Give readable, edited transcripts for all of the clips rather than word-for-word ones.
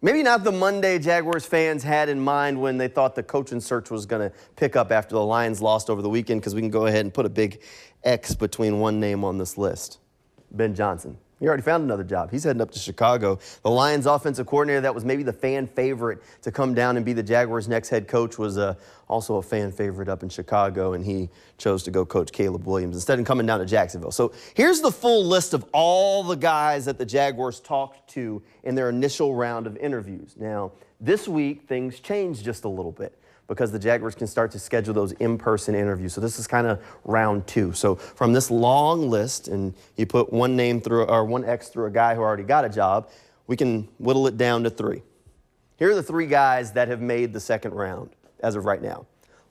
Maybe not the Monday Jaguars fans had in mind when they thought the coaching search was going to pick up after the Lions lost over the weekend, because we can go ahead and put a big X between one name on this list. Ben Johnson. He already found another job. He's heading up to Chicago. The Lions offensive coordinator that was maybe the fan favorite to come down and be the Jaguars' next head coach was also a fan favorite up in Chicago, and he chose to go coach Caleb Williams instead of coming down to Jacksonville. So here's the full list of all the guys that the Jaguars talked to in their initial round of interviews. Now, this week, things changed just a little bit, because the Jaguars can start to schedule those in-person interviews. So this is kind of round 2. So from this long list, and you put one name through, or one X through a guy who already got a job, we can whittle it down to 3. Here are the 3 guys that have made the second round as of right now.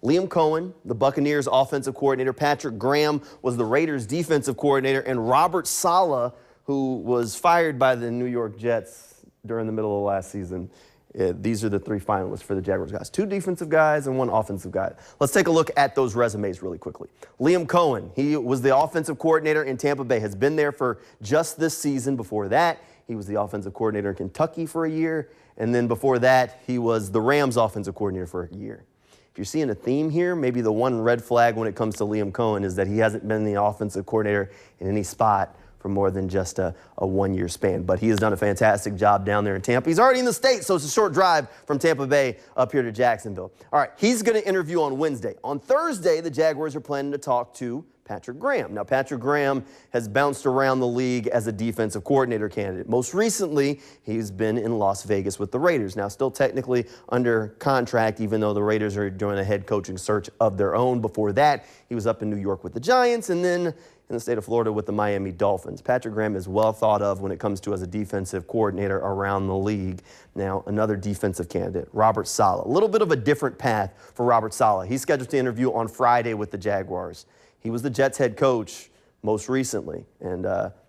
Liam Cohen, the Buccaneers offensive coordinator. Patrick Graham was the Raiders defensive coordinator. And Robert Saleh, who was fired by the New York Jets during the middle of last season. These are the 3 finalists for the Jaguars guys. 2 defensive guys and 1 offensive guy. Let's take a look at those resumes really quickly. Liam Cohen, he was the offensive coordinator in Tampa Bay, has been there for just this season. Before that, he was the offensive coordinator in Kentucky for a year. And then before that, he was the Rams offensive coordinator for a year. If you're seeing a theme here, maybe the one red flag when it comes to Liam Cohen is that he hasn't been the offensive coordinator in any spot for more than just a 1-year span. But he has done a fantastic job down there in Tampa. He's already in the state, so it's a short drive from Tampa Bay up here to Jacksonville. All right, he's going to interview on Wednesday. On Thursday, the Jaguars are planning to talk to Patrick Graham. Now, Patrick Graham has bounced around the league as a defensive coordinator candidate. Most recently, he's been in Las Vegas with the Raiders. Now, still technically under contract, even though the Raiders are doing a head coaching search of their own. Before that, he was up in New York with the Giants, and then in the state of Florida with the Miami Dolphins. Patrick Graham is well thought of when it comes to as a defensive coordinator around the league. Now, another defensive candidate, Robert Saleh. A little bit of a different path for Robert Saleh. He's scheduled to interview on Friday with the Jaguars. He was the Jets head coach most recently, and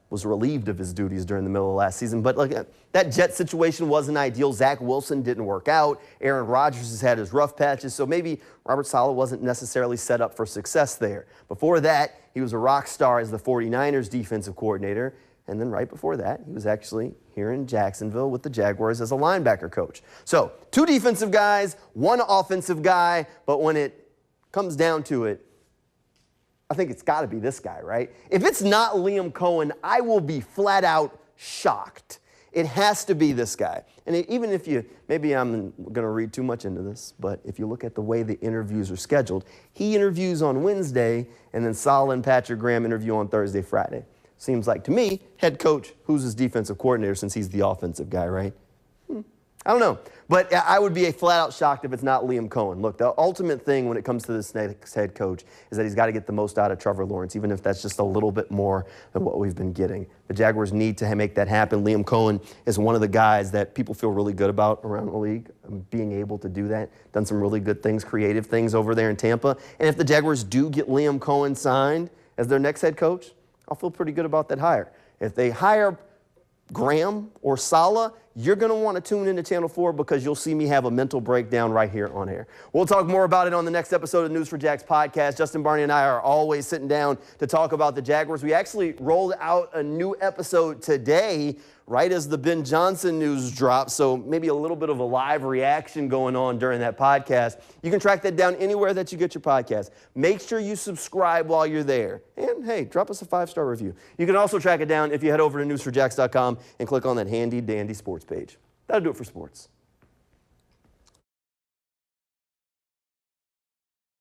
was relieved of his duties during the middle of last season. But look, that Jet situation wasn't ideal. Zach Wilson didn't work out. Aaron Rodgers has had his rough patches, so maybe Robert Saleh wasn't necessarily set up for success there. Before that, he was a rock star as the 49ers defensive coordinator. And then right before that, he was actually here in Jacksonville with the Jaguars as a linebacker coach. So 2 defensive guys, 1 offensive guy, but when it comes down to it, I think it's got to be this guy, right? If it's not Liam Cohen, I will be flat out shocked. It has to be this guy. And even if you, maybe I'm going to read too much into this, but if you look at the way the interviews are scheduled, he interviews on Wednesday, and then Saleh and Patrick Graham interview on Thursday, Friday. Seems like to me, head coach, who's his defensive coordinator since he's the offensive guy, right? I don't know, but I would be flat-out shocked if it's not Liam Cohen. Look, the ultimate thing when it comes to this next head coach is that he's got to get the most out of Trevor Lawrence, even if that's just a little bit more than what we've been getting. The Jaguars need to make that happen. Liam Cohen is one of the guys that people feel really good about around the league, being able to do that. Done some really good things, creative things over there in Tampa. And if the Jaguars do get Liam Cohen signed as their next head coach, I'll feel pretty good about that hire. If they hire Graham or Saleh, you're going to want to tune into Channel 4, because you'll see me have a mental breakdown right here on air. We'll talk more about it on the next episode of News for Jax podcast. Justin Barney and I are always sitting down to talk about the Jaguars. We actually rolled out a new episode today, right as the Ben Johnson news dropped, so maybe a little bit of a live reaction going on during that podcast. You can track that down anywhere that you get your podcast. Make sure you subscribe while you're there. And hey, drop us a 5-star review. You can also track it down if you head over to newsforjax.com and click on that handy dandy sports page. That'll do it for sports.